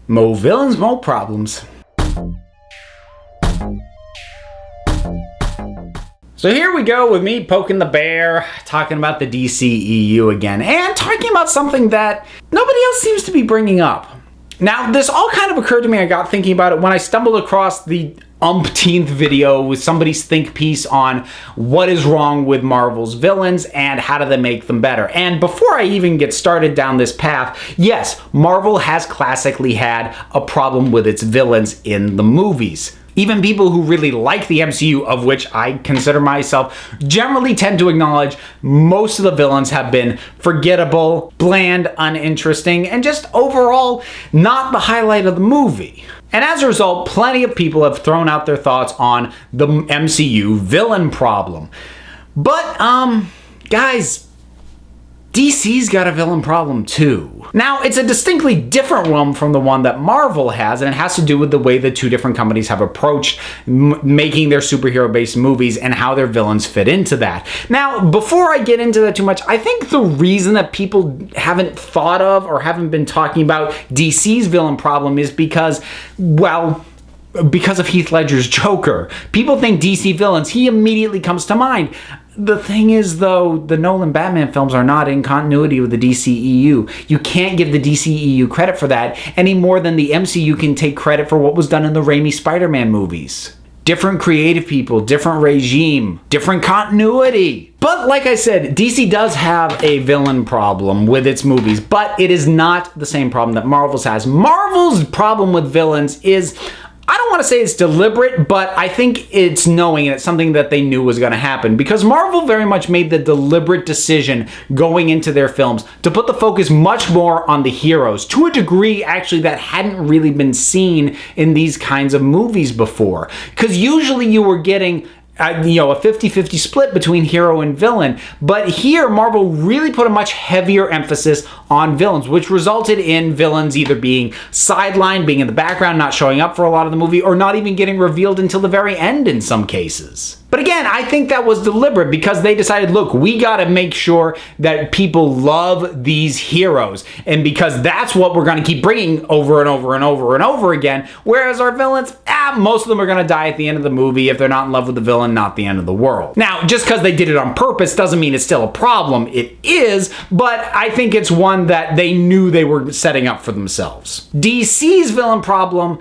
Mo villains, mo problems. So here we go with me poking the bear, talking about the DCEU again, and talking about something that nobody else seems to be bringing up. Now, this all kind of occurred to me, I got thinking about it when I stumbled across the umpteenth video with somebody's think piece on what is wrong with Marvel's villains and how do they make them better. And before I even get started down this path, yes, Marvel has classically had a problem with its villains in the movies. Even people who really like the MCU, of which I consider myself, generally tend to acknowledge most of the villains have been forgettable, bland, uninteresting, and just overall not the highlight of the movie. And as a result, plenty of people have thrown out their thoughts on the MCU villain problem. But, guys, DC's got a villain problem too. Now, it's a distinctly different one from the one that Marvel has, and it has to do with the way the two different companies have approached making their superhero-based movies and how their villains fit into that. Now, before I get into that too much, I think the reason that people haven't thought of or haven't been talking about DC's villain problem is because, well, because of Heath Ledger's Joker. People think DC villains, he immediately comes to mind. The thing is, though, the Nolan Batman films are not in continuity with the DCEU. You can't give the DCEU credit for that any more than the MCU can take credit for what was done in the Raimi Spider-Man movies. Different creative people, different regime, different continuity. But like I said, DC does have a villain problem with its movies, but it is not the same problem that Marvel's has. Marvel's problem with villains is, I don't want to say it's deliberate, but I think it's knowing, and it's something that they knew was going to happen, because Marvel very much made the deliberate decision going into their films to put the focus much more on the heroes, to a degree actually that hadn't really been seen in these kinds of movies before. Because usually you were getting a 50-50 split between hero and villain, but here Marvel really put a much heavier emphasis on villains, which resulted in villains either being sidelined, being in the background, not showing up for a lot of the movie, or not even getting revealed until the very end in some cases. But again, I think that was deliberate because they decided, look, we gotta make sure that people love these heroes, and because that's what we're gonna keep bringing over and over and over and over again, whereas our villains, most of them are gonna die at the end of the movie. If they're not in love with the villain, not the end of the world. Now, just because they did it on purpose doesn't mean it's still a problem. It is, but I think it's one that they knew they were setting up for themselves. DC's villain problem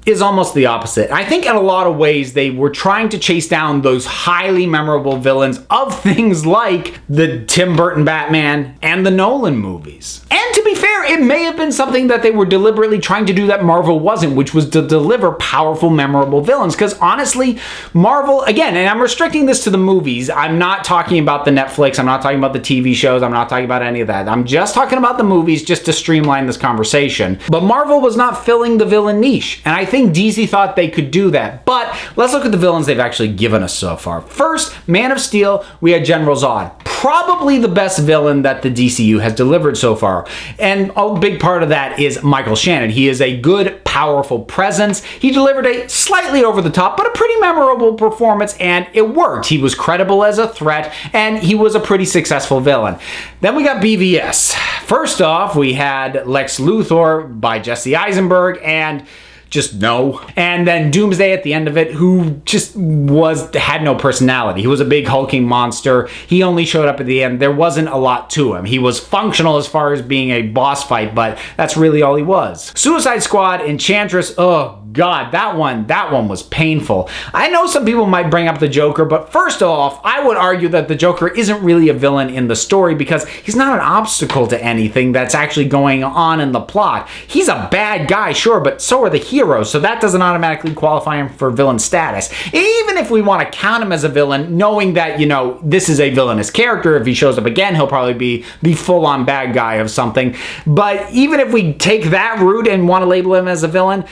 is almost the opposite. I think in a lot of ways they were trying to chase down those highly memorable villains of things like the Tim Burton Batman and the Nolan movies. And to be fair, it may have been something that they were deliberately trying to do that Marvel wasn't, which was to deliver powerful, memorable villains. Because honestly, Marvel, again, and I'm restricting this to the movies, I'm not talking about the Netflix, I'm not talking about the TV shows, I'm not talking about any of that. I'm just talking about the movies just to streamline this conversation. But Marvel was not filling the villain niche, and I think DC thought they could do that. But let's look at the villains they've actually given us so far. First, Man of Steel, we had General Zod. Probably the best villain that the DCU has delivered so far. And a big part of that is Michael Shannon. He is a good, powerful presence. He delivered a slightly over the top, but a pretty memorable performance, and it worked. He was credible as a threat, and he was a pretty successful villain. Then we got BVS. First off, we had Lex Luthor by Jesse Eisenberg, and just no. And then Doomsday at the end of it, who just had no personality. He was a big hulking monster. He only showed up at the end. There wasn't a lot to him. He was functional as far as being a boss fight, but that's really all he was. Suicide Squad, Enchantress, oh God, that one was painful. I know some people might bring up the Joker, but first off, I would argue that the Joker isn't really a villain in the story because he's not an obstacle to anything that's actually going on in the plot. He's a bad guy, sure, but so are the heroes, so that doesn't automatically qualify him for villain status. Even if we want to count him as a villain, knowing that, this is a villainous character, if he shows up again, he'll probably be the full-on bad guy of something. But even if we take that route and want to label him as a villain,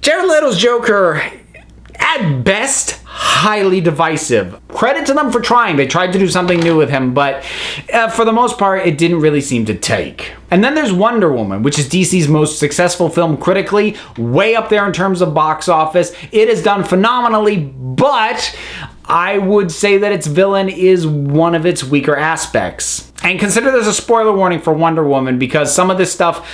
Jared Leto's Joker, at best, highly divisive. Credit to them for trying. They tried to do something new with him, but for the most part, it didn't really seem to take. And then there's Wonder Woman, which is DC's most successful film critically, way up there in terms of box office. It has done phenomenally, but I would say that its villain is one of its weaker aspects. And consider this a spoiler warning for Wonder Woman, because some of this stuff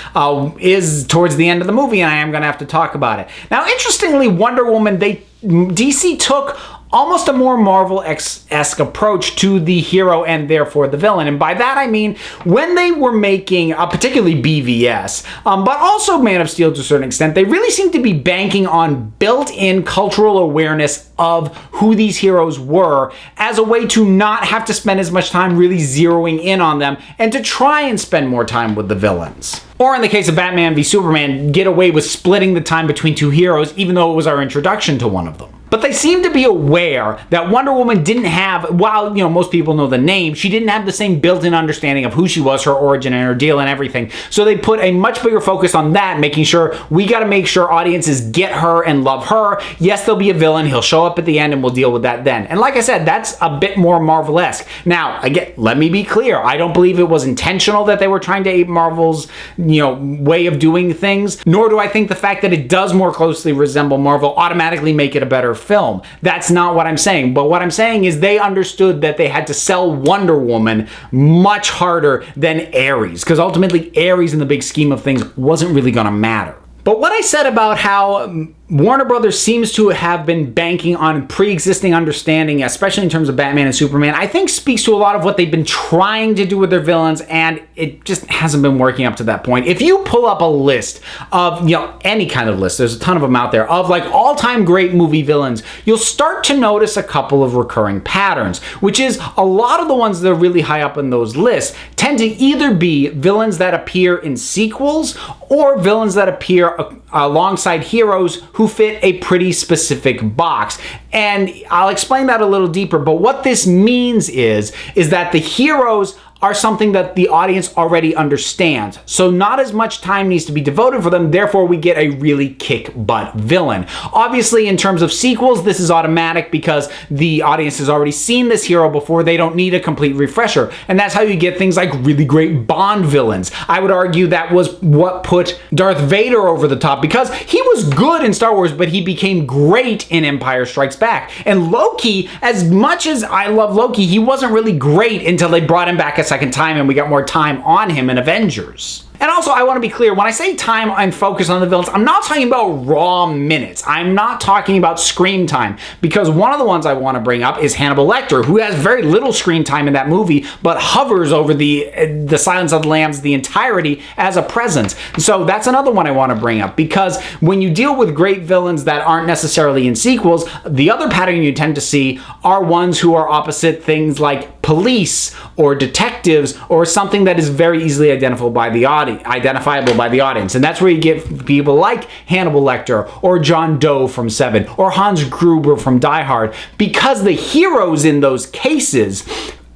is towards the end of the movie, and I am going to have to talk about it. Now, interestingly, Wonder Woman, DC took almost a more Marvel-esque approach to the hero and therefore the villain. And by that I mean, when they were making, particularly BVS, but also Man of Steel to a certain extent, they really seemed to be banking on built-in cultural awareness of who these heroes were as a way to not have to spend as much time really zeroing in on them and to try and spend more time with the villains. Or in the case of Batman v Superman, get away with splitting the time between two heroes, even though it was our introduction to one of them. But they seem to be aware that Wonder Woman didn't have, while, most people know the name, she didn't have the same built-in understanding of who she was, her origin, and her deal and everything. So they put a much bigger focus on that, making sure we got to make sure audiences get her and love her. Yes, there'll be a villain. He'll show up at the end and we'll deal with that then. And like I said, that's a bit more Marvel-esque. Now, again, let me be clear. I don't believe it was intentional that they were trying to ape Marvel's, way of doing things, nor do I think the fact that it does more closely resemble Marvel automatically make it a better film. That's not what I'm saying. But what I'm saying is they understood that they had to sell Wonder Woman much harder than Ares, because ultimately Ares in the big scheme of things wasn't really going to matter. But what I said about how Warner Brothers seems to have been banking on pre-existing understanding, especially in terms of Batman and Superman, I think speaks to a lot of what they've been trying to do with their villains, and it just hasn't been working up to that point. If you pull up a list of, any kind of list, there's a ton of them out there, of like all-time great movie villains, you'll start to notice a couple of recurring patterns, which is a lot of the ones that are really high up in those lists tend to either be villains that appear in sequels or villains that appear alongside heroes who fit a pretty specific box. And I'll explain that a little deeper, but what this means is that the heroes are something that the audience already understands. So not as much time needs to be devoted for them, therefore we get a really kick-butt villain. Obviously, in terms of sequels, this is automatic because the audience has already seen this hero before. They don't need a complete refresher. And that's how you get things like really great Bond villains. I would argue that was what put Darth Vader over the top, because he was good in Star Wars, but he became great in Empire Strikes Back. And Loki, as much as I love Loki, he wasn't really great until they brought him back a second time and we got more time on him in Avengers. And also, I want to be clear, when I say time and focus on the villains, I'm not talking about raw minutes. I'm not talking about screen time, because one of the ones I want to bring up is Hannibal Lecter, who has very little screen time in that movie, but hovers over the Silence of the Lambs the entirety as a presence. So that's another one I want to bring up, because when you deal with great villains that aren't necessarily in sequels, the other pattern you tend to see are ones who are opposite things like police or detectives or something that is very easily identifiable by the audience. And that's where you get people like Hannibal Lecter or John Doe from Seven or Hans Gruber from Die Hard, because the heroes in those cases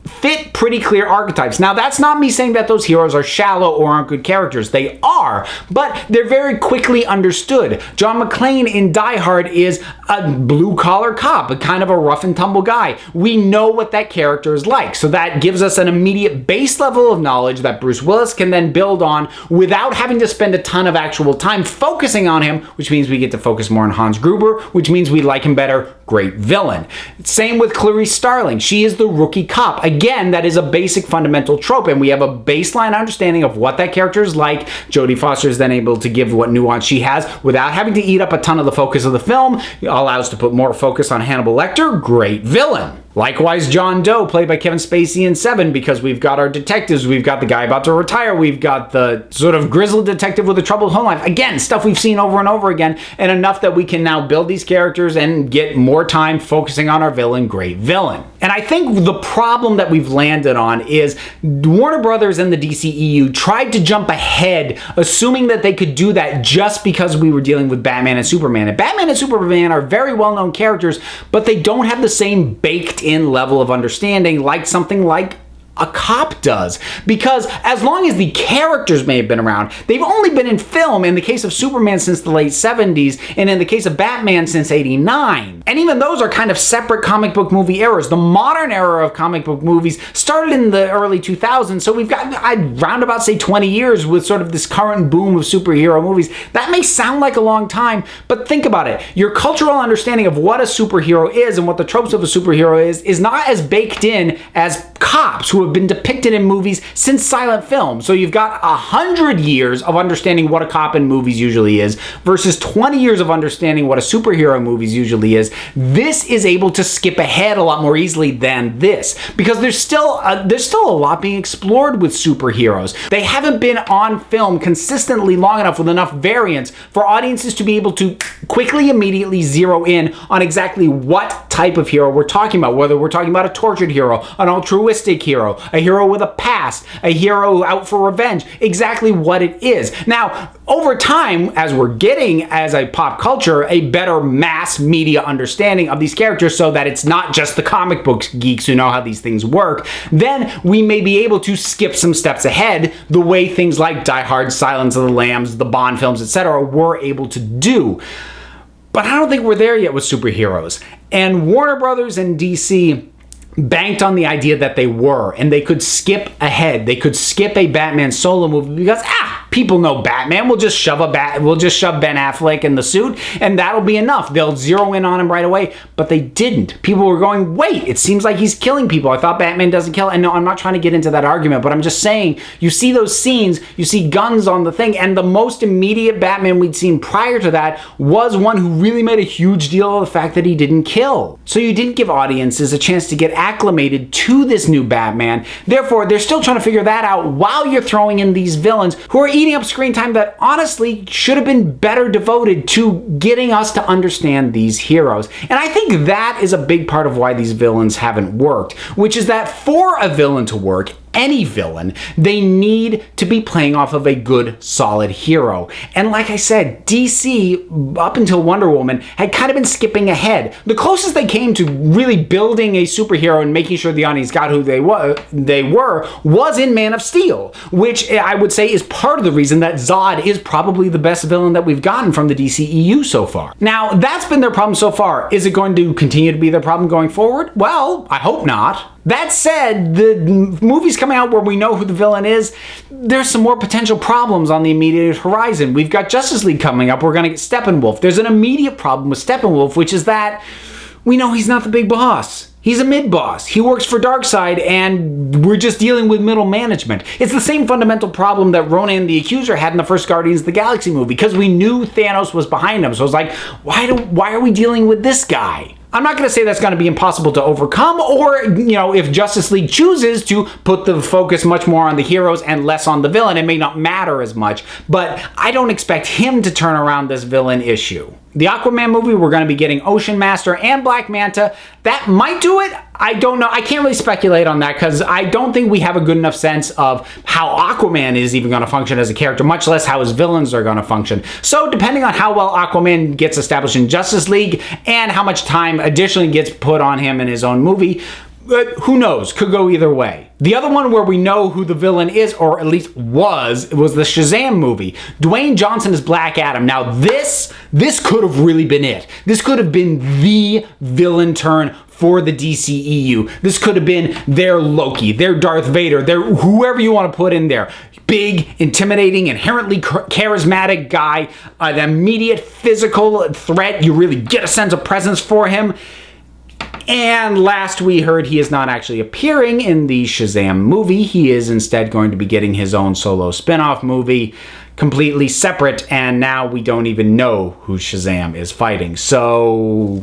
fit pretty clear archetypes. Now, that's not me saying that those heroes are shallow or aren't good characters. They are, but they're very quickly understood. John McClane in Die Hard is a blue-collar cop, a kind of a rough-and-tumble guy. We know what that character is like, so that gives us an immediate base level of knowledge that Bruce Willis can then build on without having to spend a ton of actual time focusing on him, which means we get to focus more on Hans Gruber, which means we like him better. Great villain. Same with Clarice Starling. She is the rookie cop. Again, that is a basic fundamental trope, and we have a baseline understanding of what that character is like. Jodie Foster is then able to give what nuance she has without having to eat up a ton of the focus of the film. It allows to put more focus on Hannibal Lecter. Great villain. Likewise, John Doe, played by Kevin Spacey in Seven, because we've got our detectives, we've got the guy about to retire, we've got the sort of grizzled detective with a troubled home life. Again, stuff we've seen over and over again, and enough that we can now build these characters and get more time focusing on our villain. Great villain. And I think the problem that we've landed on is Warner Brothers and the DCEU tried to jump ahead, assuming that they could do that just because we were dealing with Batman and Superman. And Batman and Superman are very well-known characters, but they don't have the same baked-in level of understanding like something like a cop does. Because as long as the characters may have been around, they've only been in film in the case of Superman since the late 70s, and in the case of Batman since 89. And even those are kind of separate comic book movie eras. The modern era of comic book movies started in the early 2000s, so we've got, I'd roundabout say 20 years with sort of this current boom of superhero movies. That may sound like a long time, but think about it. Your cultural understanding of what a superhero is and what the tropes of a superhero is not as baked in as cops who have have been depicted in movies since silent film. So you've got 100 years of understanding what a cop in movies usually is versus 20 years of understanding what a superhero in movies usually is. This is able to skip ahead a lot more easily than this because there's still a lot being explored with superheroes. They haven't been on film consistently long enough with enough variance for audiences to be able to quickly, immediately zero in on exactly what type of hero we're talking about, whether we're talking about a tortured hero, an altruistic hero, a hero with a past, a hero out for revenge, exactly what it is. Now, over time, as we're getting, as a pop culture, a better mass media understanding of these characters so that it's not just the comic book geeks who know how these things work, then we may be able to skip some steps ahead the way things like Die Hard, Silence of the Lambs, the Bond films, etc. were able to do. But I don't think we're there yet with superheroes. And Warner Brothers and DC banked on the idea that they were, and they could skip ahead. They could skip a Batman solo movie because people know Batman. We'll just shove Ben Affleck in the suit, and that'll be enough. They'll zero in on him right away. But they didn't. People were going, wait, it seems like he's killing people. I thought Batman doesn't kill. And no, I'm not trying to get into that argument, but I'm just saying, you see those scenes, you see guns on the thing, and the most immediate Batman we'd seen prior to that was one who really made a huge deal of the fact that he didn't kill. So you didn't give audiences a chance to get acclimated to this new Batman. Therefore, they're still trying to figure that out while you're throwing in these villains who are eating up screen time that honestly should have been better devoted to getting us to understand these heroes. And I think that is a big part of why these villains haven't worked, which is that for a villain to work, any villain, they need to be playing off of a good, solid hero. And like I said, DC, up until Wonder Woman, had kind of been skipping ahead. The closest they came to really building a superhero and making sure the audience got who they were was in Man of Steel, which I would say is part of the reason that Zod is probably the best villain that we've gotten from the DCEU so far. Now, that's been their problem so far. Is it going to continue to be their problem going forward? Well, I hope not. That said, the movies coming out where we know who the villain is, there's some more potential problems on the immediate horizon. We've got Justice League coming up. We're going to get Steppenwolf. There's an immediate problem with Steppenwolf, which is that we know he's not the big boss. He's a mid-boss. He works for Darkseid, and we're just dealing with middle management. It's the same fundamental problem that Ronan the Accuser had in the first Guardians of the Galaxy movie, because we knew Thanos was behind him. So it's like, why are we dealing with this guy? I'm not going to say that's going to be impossible to overcome, or, if Justice League chooses to put the focus much more on the heroes and less on the villain, it may not matter as much, but I don't expect him to turn around this villain issue. The Aquaman movie, we're going to be getting Ocean Master and Black Manta. That might do it. I don't know. I can't really speculate on that because I don't think we have a good enough sense of how Aquaman is even going to function as a character, much less how his villains are going to function. So depending on how well Aquaman gets established in Justice League and how much time additionally gets put on him in his own movie, who knows? Could go either way. The other one where we know who the villain is, or at least was the Shazam movie. Dwayne Johnson is Black Adam. Now this could have really been it. This could have been the villain turn for the DCEU. This could have been their Loki, their Darth Vader, their whoever you want to put in there. Big, intimidating, inherently charismatic guy, an immediate physical threat. You really get a sense of presence for him. And last we heard, he is not actually appearing in the Shazam movie. He is instead going to be getting his own solo spin-off movie, completely separate, and now we don't even know who Shazam is fighting. So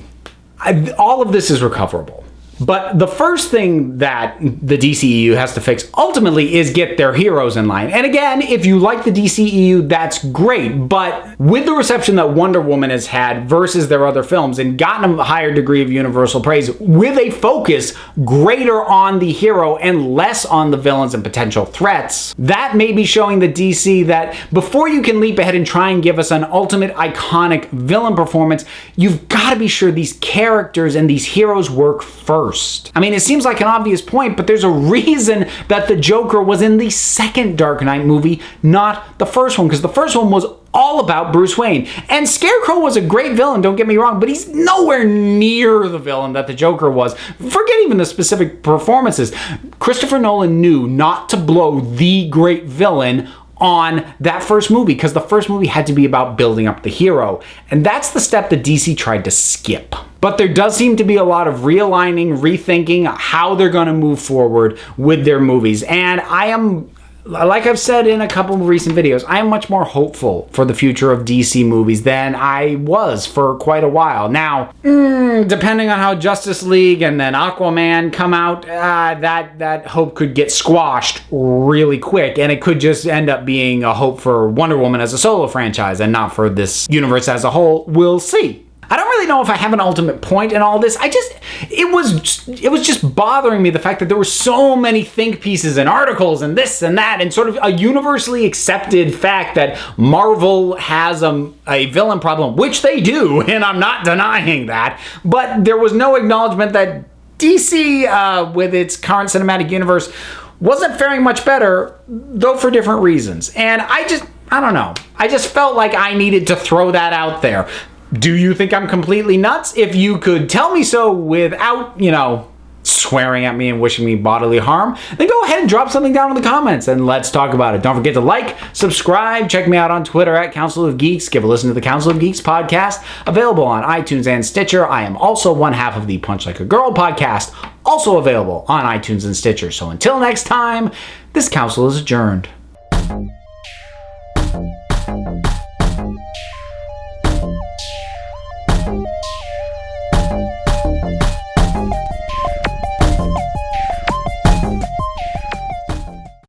all of this is recoverable. But the first thing that the DCEU has to fix ultimately is get their heroes in line. And again, if you like the DCEU, that's great. But with the reception that Wonder Woman has had versus their other films and gotten a higher degree of universal praise with a focus greater on the hero and less on the villains and potential threats, that may be showing the DC that before you can leap ahead and try and give us an ultimate iconic villain performance, you've got to be sure these characters and these heroes work first. I mean, it seems like an obvious point, but there's a reason that the Joker was in the second Dark Knight movie, not the first one, because the first one was all about Bruce Wayne. And Scarecrow was a great villain, don't get me wrong, but he's nowhere near the villain that the Joker was. Forget even the specific performances. Christopher Nolan knew not to blow the great villain on that first movie, because the first movie had to be about building up the hero. And that's the step that DC tried to skip. But there does seem to be a lot of realigning, rethinking how they're going to move forward with their movies. And I am, like I've said in a couple of recent videos, I am much more hopeful for the future of DC movies than I was for quite a while. Now, depending on how Justice League and then Aquaman come out, that hope could get squashed really quick, and it could just end up being a hope for Wonder Woman as a solo franchise and not for this universe as a whole. We'll see. I don't really know if I have an ultimate point in all this. It was just bothering me, the fact that there were so many think pieces and articles and this and that, and sort of a universally accepted fact that Marvel has a villain problem, which they do, and I'm not denying that, but there was no acknowledgement that DC, with its current cinematic universe, wasn't faring much better, though for different reasons. And I don't know. I just felt like I needed to throw that out there. Do you think I'm completely nuts? If you could tell me so without, swearing at me and wishing me bodily harm, then go ahead and drop something down in the comments and let's talk about it. Don't forget to like, subscribe, check me out on Twitter at Council of Geeks. Give a listen to the Council of Geeks podcast, available on iTunes and Stitcher. I am also one half of the Punch Like a Girl podcast, also available on iTunes and Stitcher. So until next time, this council is adjourned.